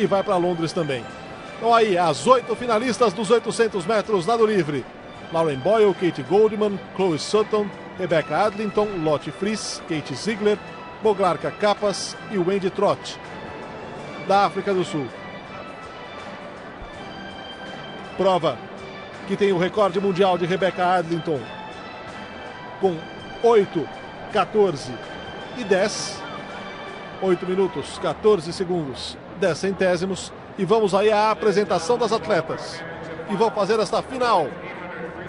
e vai para Londres também. Então aí, as 8 finalistas dos 800 metros nado livre. Lauren Boyle, Katie Goldman, Chloe Sutton, Rebecca Adlington, Lotte Friis, Kate Ziegler, Boglarka Capas e Wendy Trott, da África do Sul. Prova que tem o recorde mundial de Rebecca Adlington com 8, 14 e 10. 8 minutos, 14 segundos, 10 centésimos. E vamos aí à apresentação das atletas que vão fazer esta final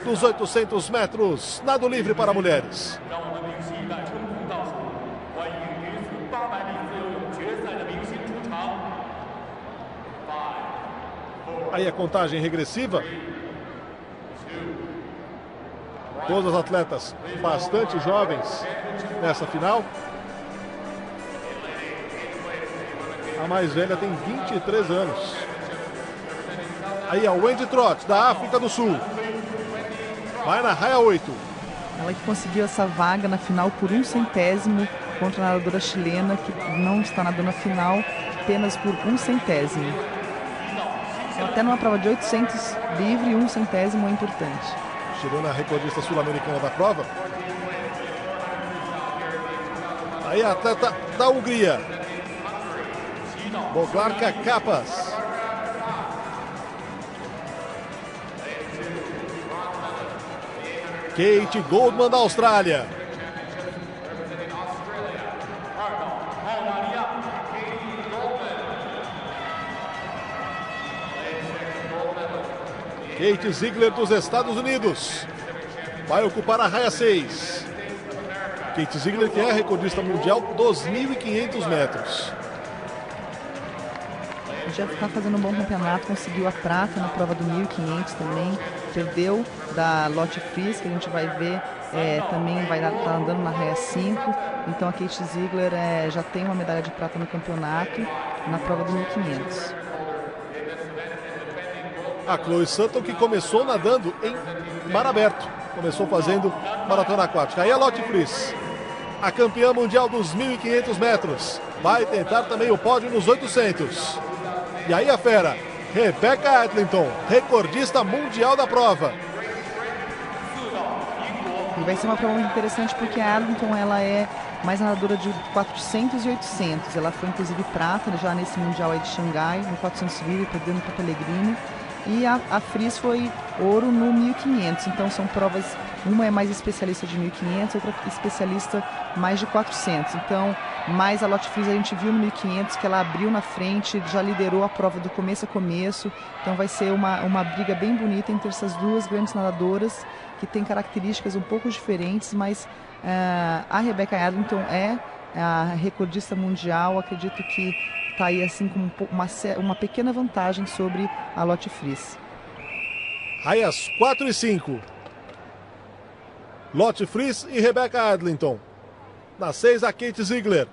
dos 800 metros nado livre para mulheres. Aí a contagem regressiva. Todas as atletas bastante jovens nessa final. A mais velha tem 23 anos. Aí a Wendy Trott, da África do Sul. Vai na raia 8. Ela que conseguiu essa vaga na final por 1 centésimo contra a nadadora chilena, que não está nadando a final apenas por 1 centésimo. Até numa prova de 800 livre, 1 centésimo é importante. Chilena, recordista sul-americana da prova. Aí a atleta da Hungria, Boglarka Capas. Kate Goldman, da Austrália. Kate Ziegler, dos Estados Unidos, vai ocupar a raia 6. Kate Ziegler, que é a recordista mundial dos 1.500 metros. Já está fazendo um bom campeonato, conseguiu a prata na prova do 1.500 também. Perdeu da Lotte Friis, que a gente vai ver, também vai estar andando na raia 5. Então a Kate Ziegler já tem uma medalha de prata no campeonato na prova do 1.500. A Chloe Sutton, que começou nadando em mar aberto, começou fazendo maratona aquática. Aí a Lotte Friis, a campeã mundial dos 1.500 metros, vai tentar também o pódio nos 800. E aí a fera, Rebecca Adlington, recordista mundial da prova. E vai ser uma prova muito interessante porque a Adlington, ela é mais nadadora de 400 e 800. Ela foi inclusive prata já nesse mundial aí de Xangai, no 400 livre, perdendo para Pellegrini. E a Friis foi ouro no 1.500, então são provas, uma é mais especialista de 1.500, outra especialista mais de 400. Então, mais a Lotte Friis a gente viu no 1.500 que ela abriu na frente, já liderou a prova do começo a começo, então vai ser uma briga bem bonita entre essas duas grandes nadadoras, que têm características um pouco diferentes, mas a Rebecca Adlington é a recordista mundial, acredito que está aí assim com uma pequena vantagem sobre a Lotte Friis. Raias 4 e 5. Lotte Friis e Rebecca Adlington. Na 6, a Kate Ziegler,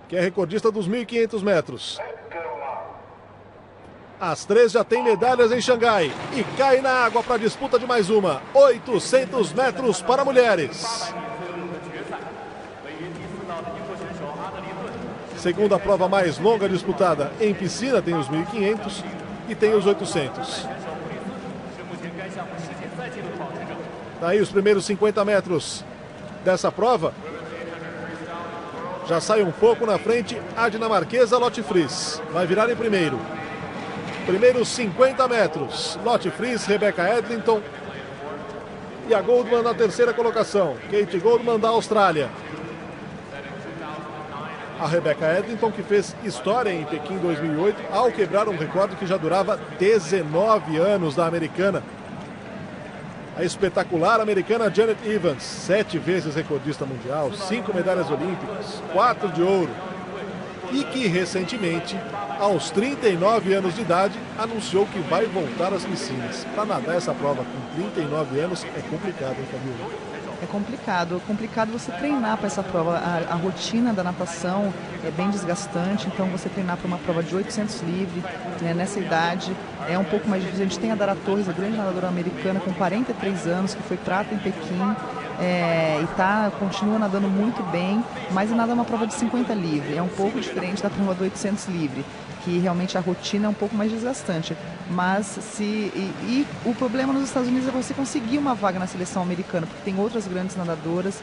que é recordista dos 1.500 metros. As 3 já tem medalhas em Xangai e cai na água para a disputa de mais uma. 800 metros para mulheres. Segunda prova mais longa disputada em piscina, tem os 1.500 e tem os 800. Daí os primeiros 50 metros dessa prova. Já sai um pouco na frente a dinamarquesa Lotte Friis. Vai virar em primeiro. Primeiros 50 metros. Lotte Friis, Rebecca Adlington e a Goldman na terceira colocação. Kate Goldman, da Austrália. A Rebecca Adlington, que fez história em Pequim 2008 ao quebrar um recorde que já durava 19 anos da americana. A espetacular americana Janet Evans, 7 vezes recordista mundial, 5 medalhas olímpicas, 4 de ouro. E que recentemente, aos 39 anos de idade, anunciou que vai voltar às piscinas. Para nadar essa prova com 39 anos é complicado, hein, Camila? É complicado você treinar para essa prova. A rotina da natação é bem desgastante, então você treinar para uma prova de 800 livre, né, nessa idade, é um pouco mais difícil. A gente tem a Dara Torres, a grande nadadora americana, com 43 anos, que foi prata em Pequim. e continua nadando muito bem, mas nada é uma prova de 50 livre. É um pouco diferente da prova do 800 livre, que realmente a rotina é um pouco mais desgastante. Mas o problema nos Estados Unidos é você conseguir uma vaga na seleção americana, porque tem outras grandes nadadoras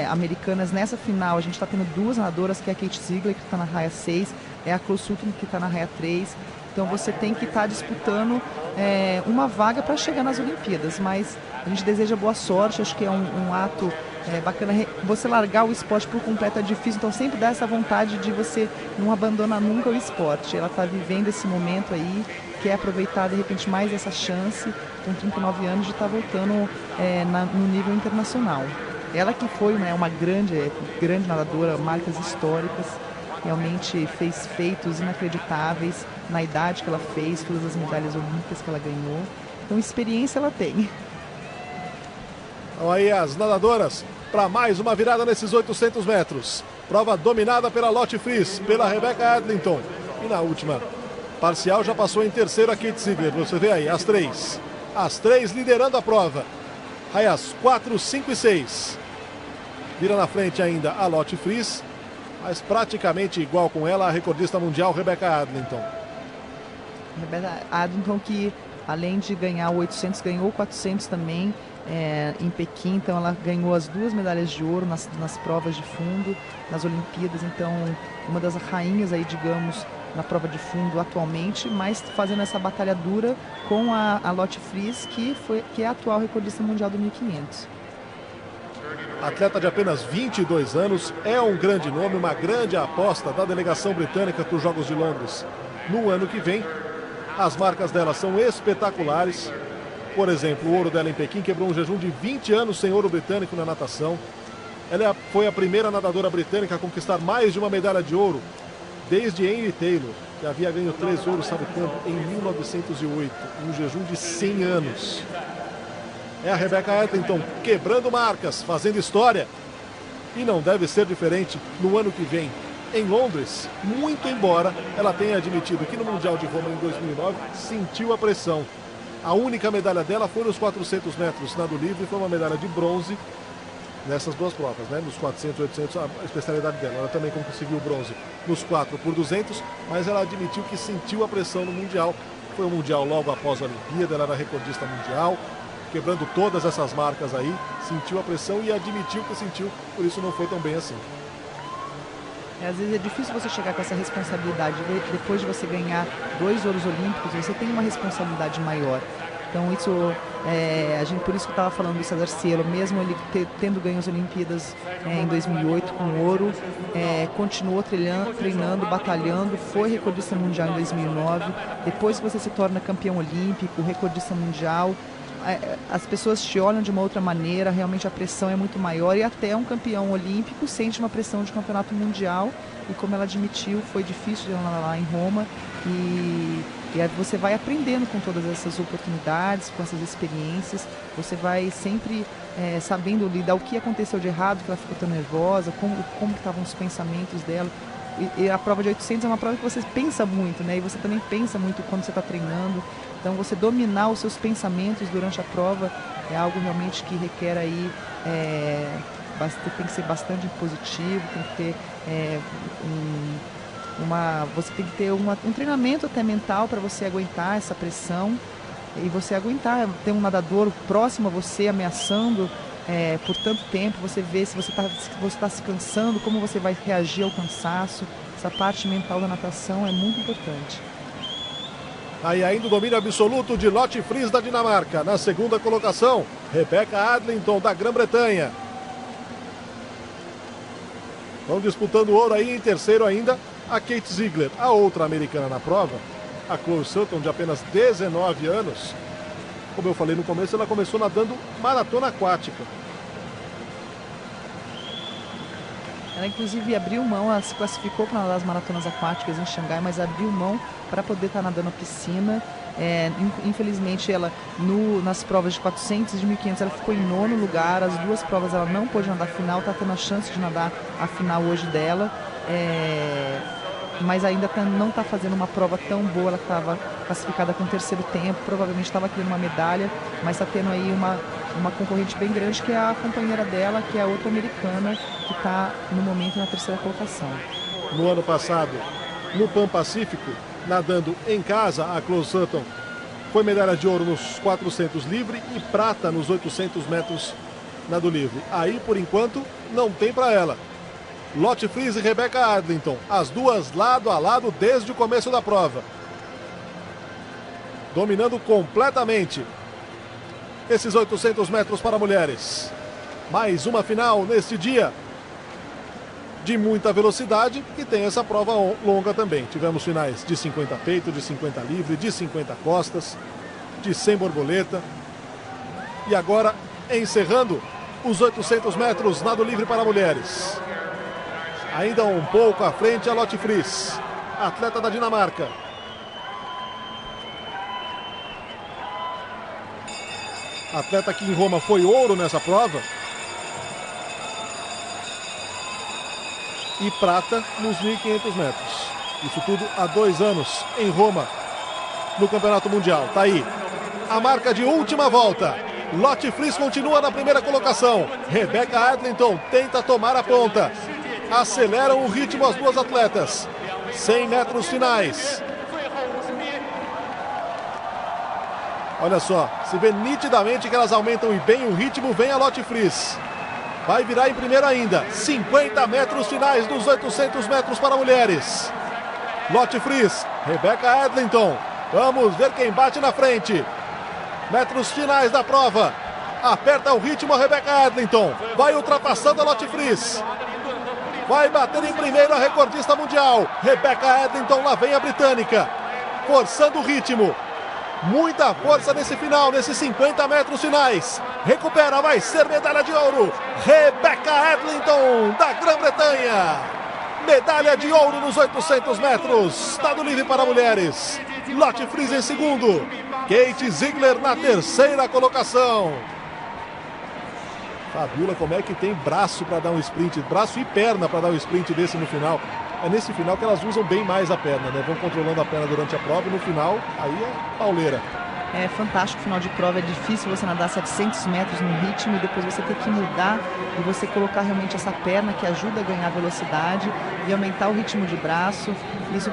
americanas. Nessa final a gente está tendo duas nadadoras, que é a Kate Ziegler, que está na raia 6, é a Chloe Sutton, que está na raia 3. Então você tem que estar disputando uma vaga para chegar nas Olimpíadas, mas a gente deseja boa sorte. Acho que é um ato bacana. Você largar o esporte por completo é difícil, então sempre dá essa vontade de você não abandonar nunca o esporte. Ela está vivendo esse momento aí, quer aproveitar de repente mais essa chance, com 39 anos, de estar voltando no nível internacional. Ela que foi uma grande nadadora, marcas históricas, realmente fez feitos inacreditáveis na idade que ela fez, todas as medalhas olímpicas que ela ganhou. Então experiência ela tem. Então aí as nadadoras para mais uma virada nesses 800 metros. Prova dominada pela Lotte Friis, pela Rebecca Adlington. E na última parcial já passou em terceiro a Kate Ziegler. Você vê aí as três. As três liderando a prova. Raias 4, 5 e 6. Vira na frente ainda a Lotte Friis, mas praticamente igual com ela a recordista mundial Rebecca Adlington. Rebecca Adlington, que além de ganhar o 800, ganhou o 400 também em Pequim. Então ela ganhou as duas medalhas de ouro nas provas de fundo, nas Olimpíadas. Então uma das rainhas aí, digamos, na prova de fundo atualmente, mas fazendo essa batalha dura com a Lotte Friis, que é a atual recordista mundial do 1500. Atleta de apenas 22 anos, é um grande nome, uma grande aposta da delegação britânica para os Jogos de Londres no ano que vem. As marcas dela são espetaculares. Por exemplo, o ouro dela em Pequim quebrou um jejum de 20 anos sem ouro britânico na natação. Ela foi a primeira nadadora britânica a conquistar mais de uma medalha de ouro desde Henry Taylor, que havia ganho 3 ouros, sabe quando? Em 1908, um jejum de 100 anos. É a Rebecca Adlington quebrando marcas, fazendo história. E não deve ser diferente no ano que vem, em Londres, muito embora ela tenha admitido que no Mundial de Roma em 2009 sentiu a pressão. A única medalha dela foi nos 400 metros nado livre, foi uma medalha de bronze nessas duas provas, né? Nos 400 e 800, a especialidade dela. Ela também conseguiu bronze nos 4 por 200, mas ela admitiu que sentiu a pressão no Mundial. Foi o Mundial logo após a Olimpíada, ela era recordista mundial, quebrando todas essas marcas aí, sentiu a pressão e admitiu que sentiu, por isso não foi tão bem assim. Às vezes é difícil você chegar com essa responsabilidade. Depois de você ganhar 2 ouros olímpicos, você tem uma responsabilidade maior. Então isso, por isso que eu estava falando do César Cielo, mesmo ele tendo ganho as Olimpíadas em 2008 com ouro, continuou treinando, batalhando, foi recordista mundial em 2009. Depois que você se torna campeão olímpico, recordista mundial, as pessoas te olham de uma outra maneira, realmente a pressão é muito maior, e até um campeão olímpico sente uma pressão de campeonato mundial, e como ela admitiu, foi difícil de ela lá em Roma, e aí você vai aprendendo com todas essas oportunidades, com essas experiências, você vai sempre sabendo lidar o que aconteceu de errado, que ela ficou tão nervosa, como estavam os pensamentos dela. E a prova de 800 é uma prova que você pensa muito, né? E você também pensa muito quando você está treinando. Então você dominar os seus pensamentos durante a prova é algo realmente que requer aí, tem que ser bastante positivo, tem que ter você tem que ter um treinamento até mental para você aguentar essa pressão e você aguentar, ter um nadador próximo a você ameaçando por tanto tempo, você vê se você está se cansando, como você vai reagir ao cansaço. Essa parte mental da natação é muito importante. Aí ainda o domínio absoluto de Lotte Friis da Dinamarca. Na segunda colocação, Rebecca Adlington da Grã-Bretanha. Estão disputando ouro aí. Em terceiro ainda a Kate Ziegler, a outra americana na prova, a Chloe Sutton, de apenas 19 anos. Como eu falei no começo, ela começou nadando maratona aquática. Ela inclusive abriu mão, ela se classificou para nadar as maratonas aquáticas em Xangai, mas abriu mão para poder estar nadando na piscina. Infelizmente ela nas provas de 400 e de 1500 ela ficou em 9º lugar. As duas provas ela não pôde nadar a final, está tendo a chance de nadar a final hoje dela, mas ainda não está fazendo uma prova tão boa. Ela estava classificada com 3º tempo, provavelmente estava querendo uma medalha, mas está tendo aí uma concorrente bem grande, que é a companheira dela, que é a outra americana, que está no momento na terceira colocação. No ano passado, no Pan Pacífico, nadando em casa, a Chloe Sutton foi medalha de ouro nos 400 livre e prata nos 800 metros nado livre. Aí, por enquanto, não tem para ela. Lotte Friese e Rebecca Adlington, as duas lado a lado desde o começo da prova. Dominando completamente esses 800 metros para mulheres. Mais uma final neste dia de muita velocidade, e tem essa prova longa também. Tivemos finais de 50 peito, de 50 livre, de 50 costas, de 100 borboleta. E agora, encerrando os 800 metros nado livre para mulheres. Ainda um pouco à frente a Lotte Friese, atleta da Dinamarca. Atleta que em Roma foi ouro nessa prova. E prata nos 1.500 metros. Isso tudo há 2 anos em Roma, no Campeonato Mundial. Tá aí a marca de última volta. Lotte Friese continua na primeira colocação. Rebecca Adlington tenta tomar a ponta. Aceleram o ritmo as duas atletas. 100 metros finais. Olha só, se vê nitidamente que elas aumentam e bem o ritmo. Vem a Lotte Friese. Vai virar em primeiro ainda. 50 metros finais dos 800 metros para mulheres. Lotte Friese, Rebecca Adlington. Vamos ver quem bate na frente. Metros finais da prova. Aperta o ritmo a Rebecca Adlington. Vai ultrapassando a Lotte Friese. Vai bater em primeiro a recordista mundial. Rebecca Adlington, lá vem a britânica. Forçando o ritmo. Muita força nesse final, nesses 50 metros finais. Recupera, vai ser medalha de ouro. Rebecca Adlington, da Grã-Bretanha. Medalha de ouro nos 800 metros. Nado livre para mulheres. Lotte Friese em segundo. Kate Ziegler na terceira colocação. Fabiola, como é que tem braço para dar um sprint, braço e perna para dar um sprint desse no final. É nesse final que elas usam bem mais a perna, né? Vão controlando a perna durante a prova e no final, aí é pauleira. É fantástico o final de prova, é difícil você nadar 700 metros no ritmo e depois você ter que mudar e você colocar realmente essa perna que ajuda a ganhar velocidade e aumentar o ritmo de braço. Isso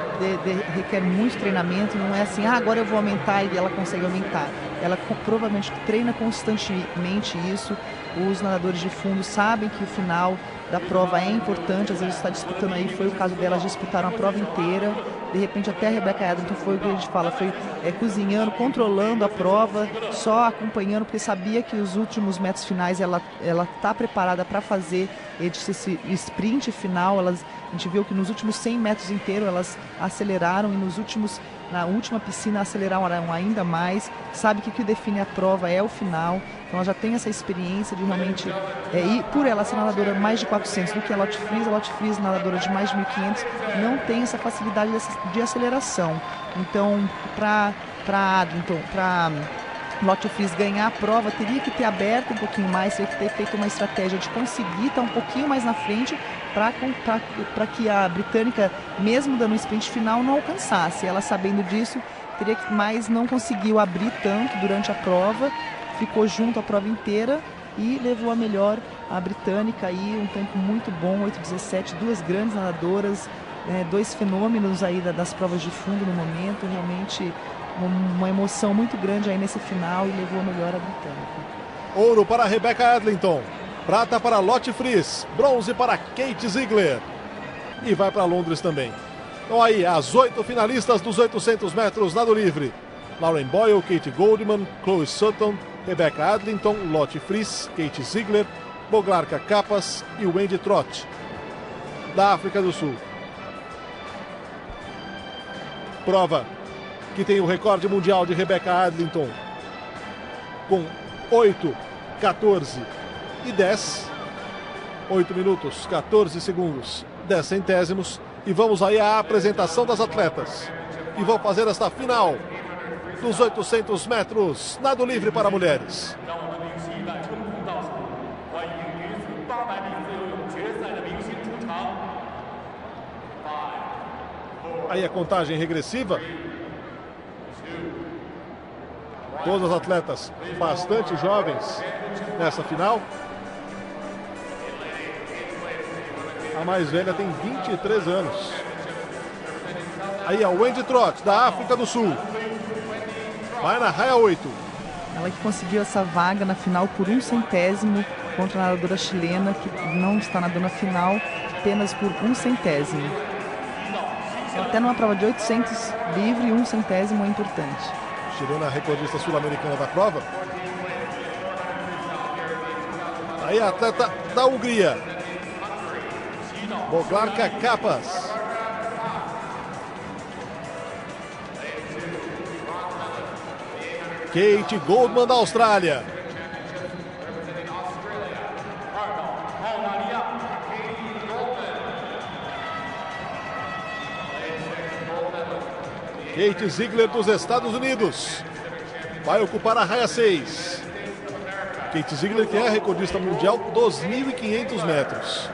requer muito treinamento, não é assim, agora eu vou aumentar e ela consegue aumentar. Ela provavelmente treina constantemente isso. Os nadadores de fundo sabem que o final da prova é importante, às vezes está disputando aí, foi o caso delas, disputaram a prova inteira, de repente até a Rebecca Adlington foi o que a gente fala, foi cozinhando, controlando a prova, só acompanhando, porque sabia que os últimos metros finais ela está preparada para fazer esse sprint final. A gente viu que nos últimos 100 metros inteiros elas aceleraram e na última piscina aceleraram ainda mais. Sabe que o que define a prova é o final, então ela já tem essa experiência de realmente e por ela ser nadadora mais de 400 do que a Lotte Friese nadadora de mais de 1.500, não tem essa facilidade de aceleração. Então para Lotte Friese ganhar a prova, teria que ter aberto um pouquinho mais, teria que ter feito uma estratégia de conseguir estar um pouquinho mais na frente para que a britânica, mesmo dando um sprint final, não alcançasse. Ela, sabendo disso, mas não conseguiu abrir tanto durante a prova, ficou junto a prova inteira e levou a melhor a britânica aí, um tempo muito bom, 8:17, duas grandes nadadoras, dois fenômenos aí das provas de fundo no momento, realmente uma emoção muito grande aí nesse final e levou a melhor a britânica. Ouro para Rebecca Adlington, prata para Lotte Friese, bronze para Kate Ziegler e vai para Londres também. Então aí, as 8 finalistas dos 800 metros nado livre: Lauren Boyle, Katie Goldman, Chloe Sutton, Rebecca Adlington, Lotte Friese, Kate Ziegler, Boglarka Capas e Wendy Trott, da África do Sul. Prova que tem o recorde mundial de Rebecca Adlington com 8:14 e 10. 8 minutos, 14 segundos, 10 centésimos. E vamos aí à apresentação das atletas. E vão fazer esta final dos 800 metros nado livre para mulheres. Aí a contagem regressiva Todas as atletas bastante jovens nessa final. A mais velha tem 23 anos. Aí a Wendy Trott, da África do Sul. Vai na raia 8. Ela que conseguiu essa vaga na final por 1 centésimo contra a nadadora chilena, que não está nadando a final apenas por 1 centésimo. Até numa prova de 800 livre, 1 centésimo é importante. Chilena recordista sul-americana da prova. Aí a atleta da Hungria, Boglarka Kapas. Kate Goldman da Austrália. Kate Ziegler dos Estados Unidos vai ocupar a raia 6. Kate Ziegler, que é a recordista mundial dos 1.500 metros.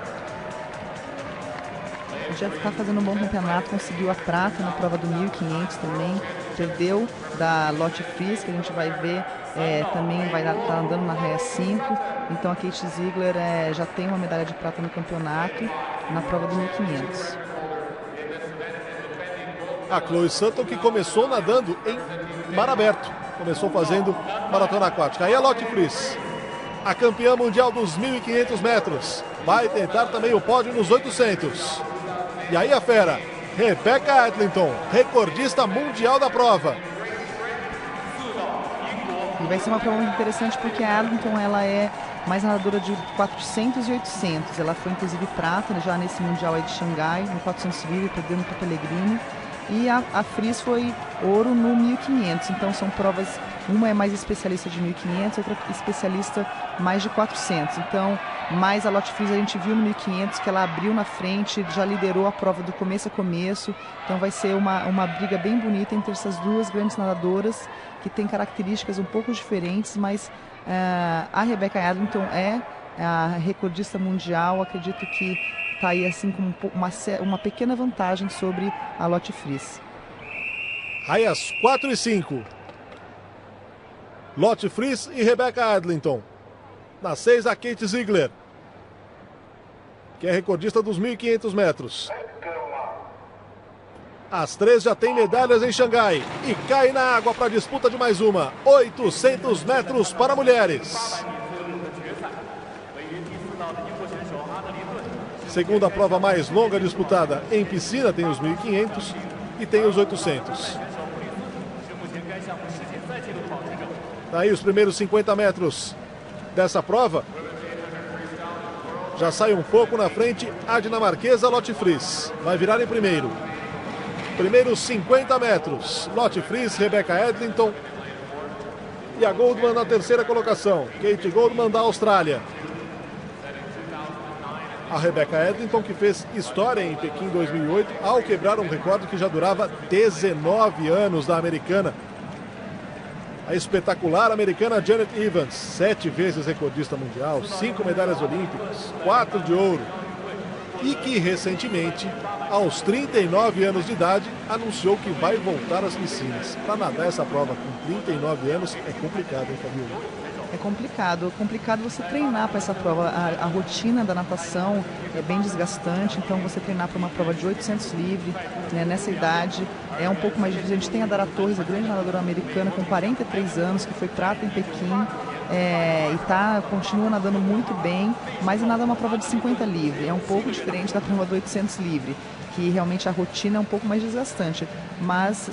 Já está fazendo um bom campeonato, conseguiu a prata na prova do 1.500 também. Perdeu da Lotte Friis, que a gente vai ver, também vai estar andando na raia 5. Então a Kate Ziegler já tem uma medalha de prata no campeonato na prova do 1.500. A Chloe Sutton, que começou nadando em mar aberto, começou fazendo maratona aquática. Aí a Lotte Friis, a campeã mundial dos 1.500 metros, vai tentar também o pódio nos 800. E aí a fera, Rebecca Adlington, recordista mundial da prova. E vai ser uma prova muito interessante porque a Adlington ela é mais nadadora de 400 e 800. Ela foi inclusive prata já nesse mundial aí de Xangai, no 400 livre, perdendo para o Pellegrini. E a Friis foi ouro no 1.500, então são provas, uma é mais especialista de 1.500, outra especialista mais de 400. Então, mais a Lotte Friis a gente viu no 1.500 que ela abriu na frente, já liderou a prova do começo a começo. Então vai ser uma briga bem bonita entre essas duas grandes nadadoras, que têm características um pouco diferentes, mas a Rebecca Adlington é a recordista mundial, acredito que está aí assim com uma pequena vantagem sobre a Lotte Friis. Raias 4 e 5. Lotte Friis e Rebecca Adlington. Na 6 a Kate Ziegler, que é recordista dos 1.500 metros. As três já têm medalhas em Xangai e cai na água para a disputa de mais uma. 800 metros para mulheres. Segunda prova mais longa disputada em piscina, tem os 1.500 e tem os 800. Daí os primeiros 50 metros dessa prova. Já sai um pouco na frente a dinamarquesa Lotte Friis. Vai virar em primeiro. Primeiros 50 metros. Lotte Friis, Rebecca Adlington e a Goldman na terceira colocação. Kate Goldman da Austrália. A Rebecca Adlington, que fez história em Pequim 2008 ao quebrar um recorde que já durava 19 anos da americana. A espetacular americana Janet Evans, 7 vezes recordista mundial, 5 medalhas olímpicas, 4 de ouro. E que recentemente, aos 39 anos de idade, anunciou que vai voltar às piscinas. Para nadar essa prova com 39 anos é complicado, hein, Fabiola? É complicado você treinar para essa prova. A rotina da natação é bem desgastante, então você treinar para uma prova de 800 livre, né, nessa idade, é um pouco mais difícil. A gente tem a Dara Torres, a grande nadadora americana, com 43 anos, que foi prata em Pequim, e continua nadando muito bem, mas nada é uma prova de 50 livre. É um pouco diferente da prova do 800 livre, que realmente a rotina é um pouco mais desgastante. Mas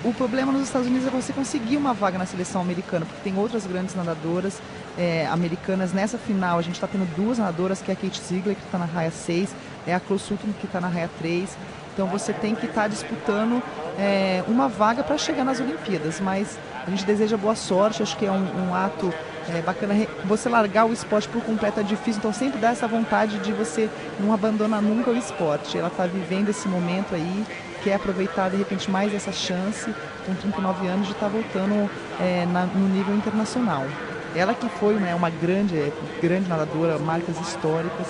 o problema nos Estados Unidos é você conseguir uma vaga na seleção americana, porque tem outras grandes nadadoras americanas. Nessa final a gente está tendo duas nadadoras, que é a Kate Ziegler, que está na raia 6, é a Chloe Sutton, que está na raia 3. Então você tem que estar disputando uma vaga para chegar nas Olimpíadas, mas a gente deseja boa sorte. Acho que é um ato bacana. Você largar o esporte por completo é difícil, então sempre dá essa vontade de você não abandonar nunca o esporte. Ela está vivendo esse momento aí, quer aproveitar de repente mais essa chance, com 39 anos, de estar voltando no nível internacional. Ela que foi uma grande nadadora, marcas históricas,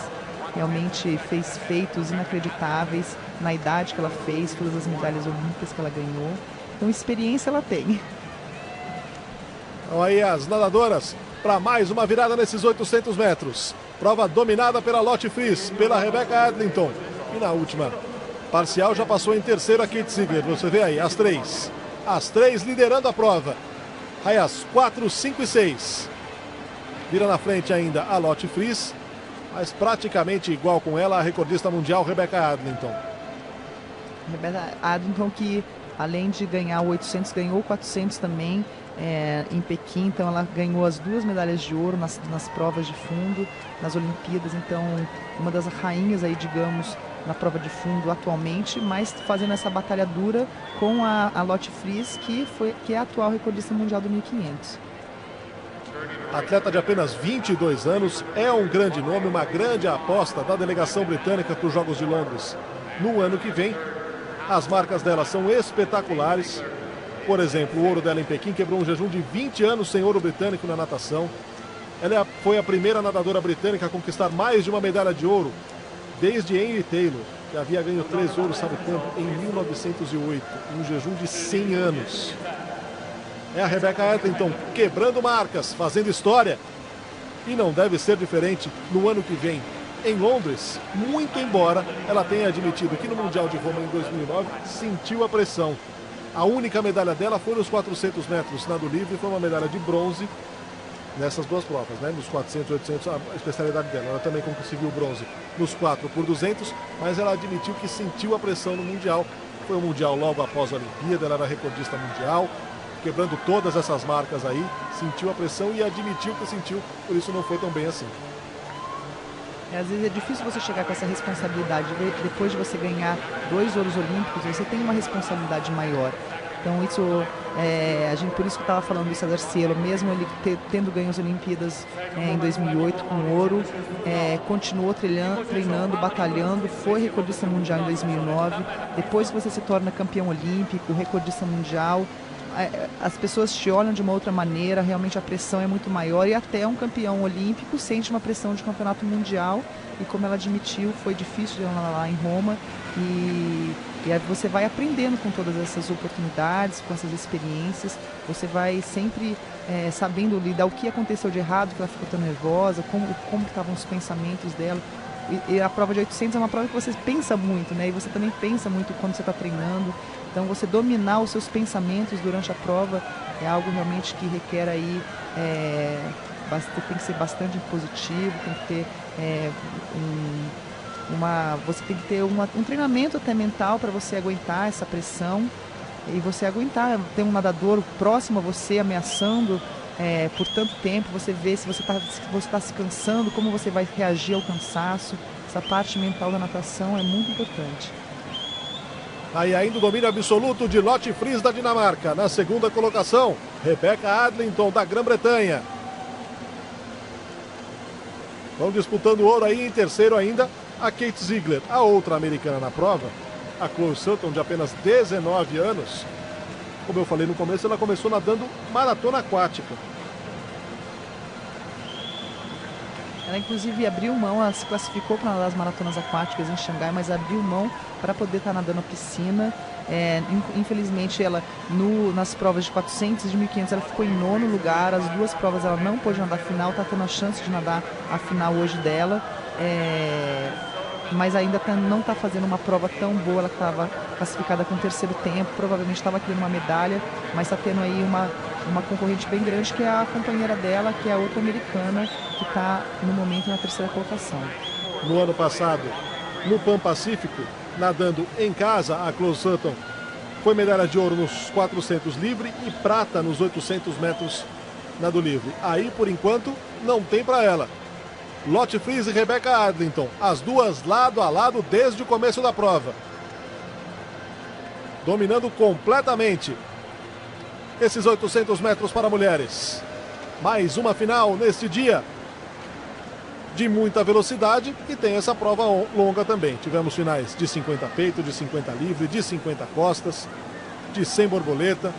realmente fez feitos inacreditáveis na idade que ela fez, todas as medalhas olímpicas que ela ganhou. Então experiência ela tem. Então aí as nadadoras para mais uma virada nesses 800 metros. Prova dominada pela Lotte Friis, pela Rebecca Adlington. E na última parcial já passou em terceiro a Kate Ziegler. Você vê aí, as três. As três liderando a prova. Aí as 4, 5 e 6. Vira na frente ainda a Lotte Friis, mas praticamente igual com ela a recordista mundial Rebecca Adlington. Rebecca Adlington que, além de ganhar o 800, ganhou o 400 também em Pequim. Então ela ganhou as 2 medalhas de ouro nas provas de fundo, nas Olimpíadas. Então uma das rainhas aí, digamos, na prova de fundo atualmente, mas fazendo essa batalha dura com a Lotte Friis, que é a atual recordista mundial do 1500. Atleta de apenas 22 anos, é um grande nome, uma grande aposta da delegação britânica para os Jogos de Londres no ano que vem. As marcas dela são espetaculares. Por exemplo, o ouro dela em Pequim quebrou um jejum de 20 anos sem ouro britânico na natação. Ela foi a primeira nadadora britânica a conquistar mais de uma medalha de ouro desde Henry Taylor, que havia ganho 3 ouros, sabe quando? Em 1908, um jejum de 100 anos. É a Rebecca Adlington quebrando marcas, fazendo história. E não deve ser diferente no ano que vem, em Londres, muito embora ela tenha admitido que no Mundial de Roma em 2009 sentiu a pressão. A única medalha dela foi nos 400 metros nado livre, foi uma medalha de bronze nessas duas provas, né? Nos 400 e 800, a especialidade dela. Ela também conseguiu bronze nos 4 por 200, mas ela admitiu que sentiu a pressão no Mundial. Foi o Mundial logo após a Olimpíada, ela era recordista mundial, quebrando todas essas marcas aí, sentiu a pressão e admitiu que sentiu, por isso não foi tão bem assim. Às vezes é difícil você chegar com essa responsabilidade. Depois de você ganhar 2 ouros olímpicos, você tem uma responsabilidade maior. Então isso, por isso que eu estava falando do César Cielo, mesmo ele tendo ganho as Olimpíadas em 2008 com ouro, continuou treinando, batalhando, foi recordista mundial em 2009. Depois que você se torna campeão olímpico, recordista mundial, as pessoas te olham de uma outra maneira, realmente a pressão é muito maior, e até um campeão olímpico sente uma pressão de campeonato mundial, e como ela admitiu, foi difícil de ela lá em Roma, e aí você vai aprendendo com todas essas oportunidades, com essas experiências, você vai sempre sabendo lidar o que aconteceu de errado, que ela ficou tão nervosa, como estavam os pensamentos dela. E a prova de 800 é uma prova que você pensa muito, né? E você também pensa muito quando você está treinando. Então você dominar os seus pensamentos durante a prova é algo realmente que requer aí, tem que ser bastante positivo, tem que ter você tem que ter um treinamento até mental para você aguentar essa pressão e você aguentar, ter um nadador próximo a você ameaçando por tanto tempo, você vê se você está se cansando, como você vai reagir ao cansaço. Essa parte mental da natação é muito importante. Aí ainda o domínio absoluto de Lotte Friis da Dinamarca. Na segunda colocação, Rebecca Adlington da Grã-Bretanha. Vão disputando ouro aí. Em terceiro ainda a Kate Ziegler, a outra americana na prova, a Chloe Sutton, de apenas 19 anos. Como eu falei no começo, ela começou nadando maratona aquática. Ela inclusive abriu mão, ela se classificou para nadar as maratonas aquáticas em Xangai, mas abriu mão para poder estar nadando na piscina. Infelizmente ela nas provas de 400 e de 1500 ela ficou em 9º lugar. As 2 provas ela não pôde nadar a final, está tendo a chance de nadar a final hoje dela. Mas ainda não está fazendo uma prova tão boa. Ela estava classificada com 3º tempo, provavelmente estava querendo uma medalha, mas está tendo aí uma concorrente bem grande, que é a companheira dela, que é a outra americana, que está no momento na 3ª colocação. No ano passado, no Pan Pacífico, nadando em casa, a Chloe Sutton foi medalha de ouro nos 400 livre e prata nos 800 metros nado livre. Aí, por enquanto, não tem para ela. Lotte Friis e Rebecca Adlington, as duas lado a lado desde o começo da prova, dominando completamente esses 800 metros para mulheres. Mais uma final neste dia de muita velocidade, e tem essa prova longa também. Tivemos finais de 50 peito, de 50 livre, de 50 costas, de 100 borboleta.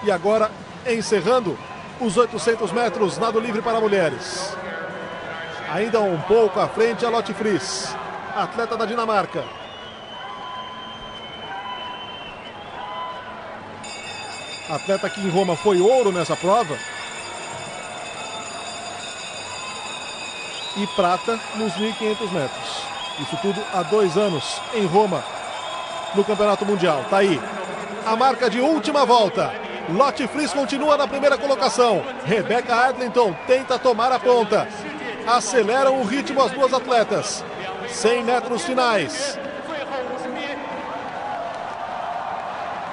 E agora, encerrando os 800 metros nado livre para mulheres. Ainda um pouco à frente a Lotte Friis, atleta da Dinamarca. Atleta que em Roma foi ouro nessa prova. E prata nos 1.500 metros. Isso tudo há 2 anos em Roma, no Campeonato Mundial. Tá aí a marca de última volta. Lotte Friis continua na primeira colocação. Rebecca Adlington tenta tomar a ponta. Aceleram o ritmo as duas atletas. 100 metros finais.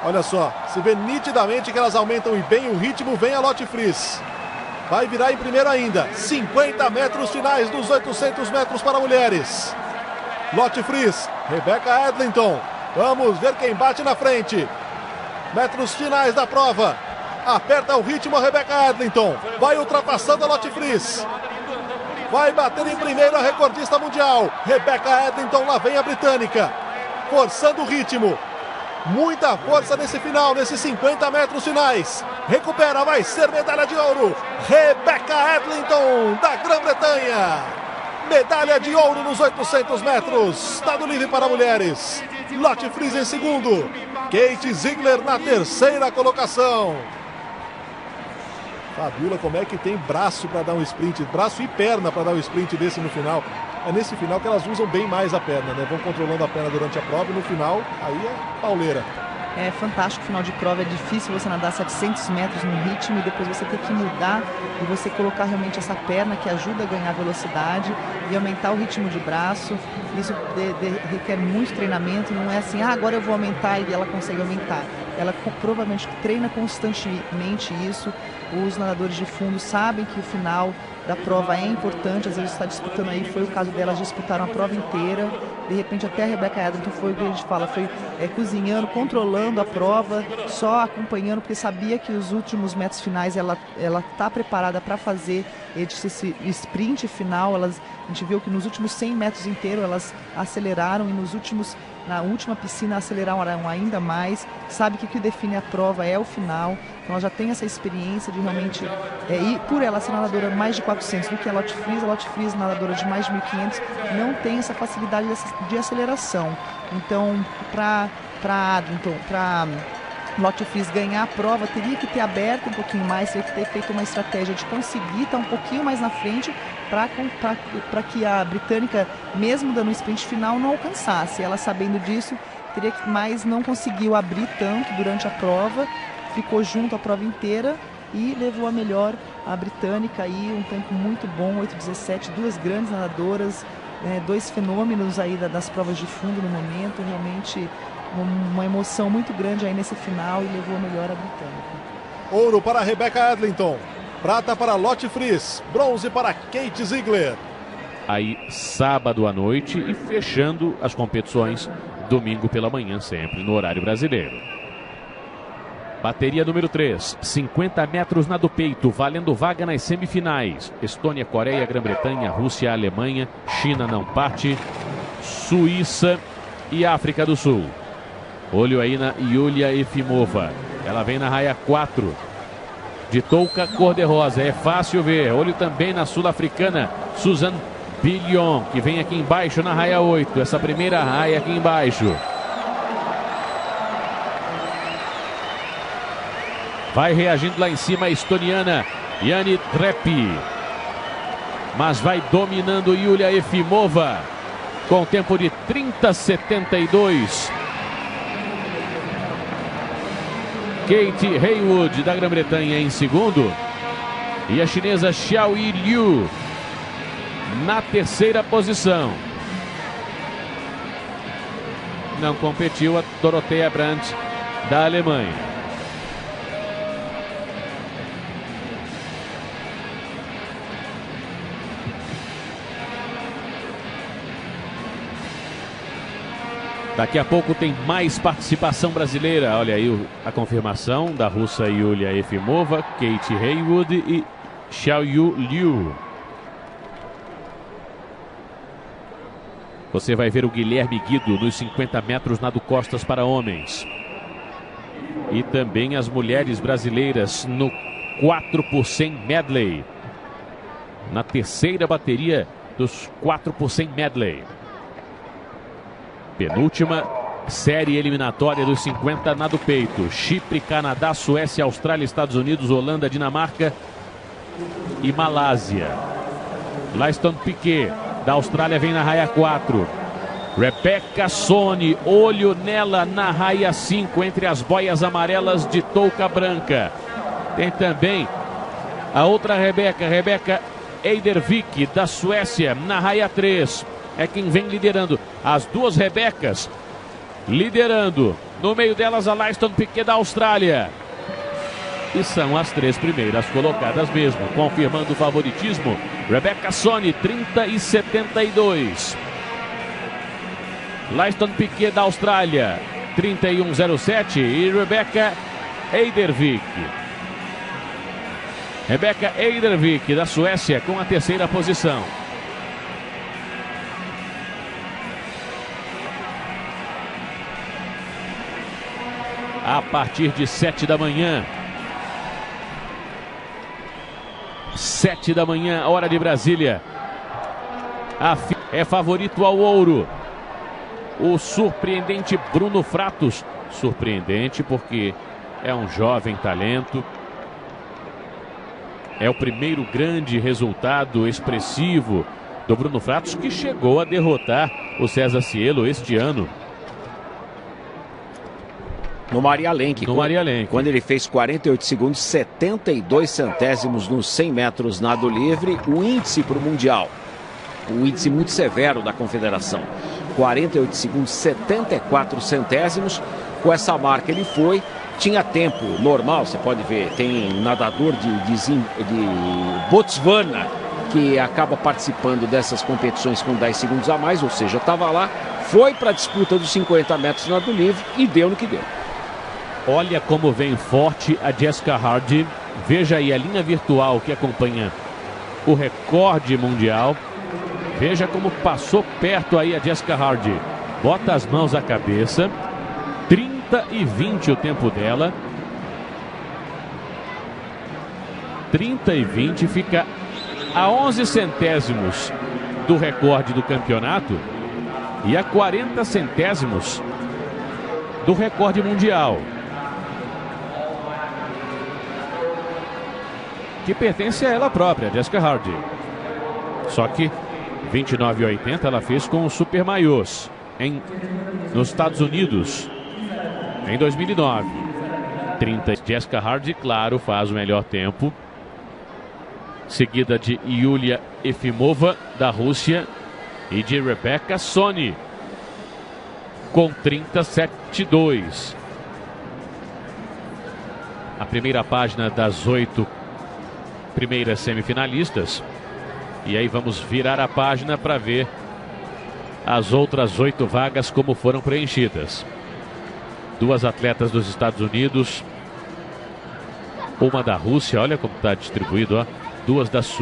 Olha só, se vê nitidamente que elas aumentam e bem o ritmo. Vem a Lotte Friis. Vai virar em primeiro ainda. 50 metros finais dos 800 metros para mulheres. Lotte Friis, Rebecca Adlington. Vamos ver quem bate na frente. Metros finais da prova. Aperta o ritmo a Rebecca Adlington. Vai ultrapassando a Lotte Friis. Vai bater em primeiro a recordista mundial. Rebecca Adlington, lá vem a britânica. Forçando o ritmo. Muita força nesse final, nesses 50 metros finais. Recupera, vai ser medalha de ouro. Rebecca Adlington, da Grã-Bretanha. Medalha de ouro nos 800 metros. Dado livre para mulheres. Lotte Friis em segundo. Kate Ziegler na terceira colocação. Fabiola, como é que tem braço para dar um sprint, braço e perna para dar um sprint desse no final. É nesse final que elas usam bem mais a perna, né? Vão controlando a perna durante a prova e no final, aí é pauleira. É fantástico o final de prova, é difícil você nadar 700 metros no ritmo e depois você ter que mudar e você colocar realmente essa perna que ajuda a ganhar velocidade e aumentar o ritmo de braço. Isso requer muito treinamento, não é assim, agora eu vou aumentar e ela consegue aumentar. Ela provavelmente treina constantemente isso. Os nadadores de fundo sabem que o final da prova é importante, às vezes está disputando aí, foi o caso delas, disputaram a prova inteira, de repente até a Rebecca Adlington foi o que a gente fala, foi cozinhando, controlando a prova, só acompanhando, porque sabia que os últimos metros finais ela está preparada para fazer esse sprint final. A gente viu que nos últimos 100 metros inteiros elas aceleraram e na última piscina aceleraram ainda mais. Sabe que o que define a prova é o final, então ela já tem essa experiência de realmente e por ela ser nadadora mais de 400 do que a Lotte Friis nadadora de mais de 1.500, não tem essa facilidade de aceleração. Então para Lotte Friis ganhar a prova, teria que ter aberto um pouquinho mais, teria que ter feito uma estratégia de conseguir estar um pouquinho mais na frente para que a britânica, mesmo dando um sprint final, não alcançasse. Ela, sabendo disso, mas não conseguiu abrir tanto durante a prova, ficou junto a prova inteira e levou a melhor a britânica aí, um tempo muito bom, 8:17, duas grandes nadadoras, dois fenômenos aí das provas de fundo no momento, realmente uma emoção muito grande aí nesse final e levou a melhor a britânica. Ouro para Rebecca Adlington, prata para Lotte Friis, bronze para Kate Ziegler. Aí sábado à noite e fechando as competições domingo pela manhã, sempre no horário brasileiro. Bateria número 3, 50 metros nado peito, valendo vaga nas semifinais. Estônia, Coreia, Grã-Bretanha, Rússia, Alemanha, China não parte, Suíça e África do Sul. Olho aí na Yulia Efimova. Ela vem na raia 4. De touca cor-de-rosa. É fácil ver. Olho também na sul-africana Susan Billion, que vem aqui embaixo na raia 8. Essa primeira raia aqui embaixo. Vai reagindo lá em cima a estoniana Jani Trepi. Mas vai dominando Yulia Efimova com tempo de 30:72. Kate Haywood da Grã-Bretanha em segundo. E a chinesa Xiaoyi Liu na terceira posição. Não competiu a Dorothea Brandt da Alemanha. Daqui a pouco tem mais participação brasileira. Olha aí a confirmação da russa Yulia Efimova, Kate Haywood e Xiaoyi Liu. Você vai ver o Guilherme Guido nos 50 metros nado costas para homens. E também as mulheres brasileiras no 4x100 medley. Na terceira bateria dos 4x100 medley. Penúltima série eliminatória dos 50 nado peito. Chipre, Canadá, Suécia, Austrália, Estados Unidos, Holanda, Dinamarca e Malásia. Layston Piquet, da Austrália, vem na raia 4. Rebecca Sone, olho nela na raia 5, entre as boias amarelas de touca branca. Tem também a outra Rebecca Eidervik, da Suécia, na raia 3. É quem vem liderando. As duas Rebecas liderando. No meio delas, a Layston Piquet, da Austrália. E são as 3 primeiras colocadas mesmo, confirmando o favoritismo. Rebecca Sone, 30 e 72. Layston Piquet, da Austrália, 31,07. E Rebecca Eidervik. Rebecca Eidervik, da Suécia, com a terceira posição. A partir de 7 da manhã. 7 da manhã, hora de Brasília. É favorito ao ouro o surpreendente Bruno Fratos. Surpreendente porque é um jovem talento. É o primeiro grande resultado expressivo do Bruno Fratos, que chegou a derrotar o César Cielo este ano. No Maria Lenk. Quando ele fez 48 segundos, 72 centésimos nos 100 metros nado livre, o índice para o Mundial. O índice muito severo da Confederação. 48 segundos, 74 centésimos. Com essa marca ele foi. Tinha tempo normal, você pode ver. Tem nadador de Botswana que acaba participando dessas competições com 10 segundos a mais. Ou seja, estava lá, foi para a disputa dos 50 metros nado livre e deu no que deu. Olha como vem forte a Jessica Hardy. Veja aí a linha virtual que acompanha o recorde mundial. Veja como passou perto aí a Jessica Hardy. Bota as mãos à cabeça. 30 e 20 o tempo dela. 30 e 20, fica a 11 centésimos do recorde do campeonato e a 40 centésimos do recorde mundial, que pertence a ela própria, Jessica Hardy. Só que 29,80 ela fez com o Super Maiôs nos Estados Unidos em 2009. 30. Jessica Hardy, claro, faz o melhor tempo. Seguida de Yulia Efimova, da Rússia, e de Rebecca Sone, com 30,72. A primeira página das 8 primeiras semifinalistas. E aí vamos virar a página para ver as outras 8 vagas como foram preenchidas. 2 atletas dos Estados Unidos, uma da Rússia, olha como está distribuído, ó. 2 da Suécia.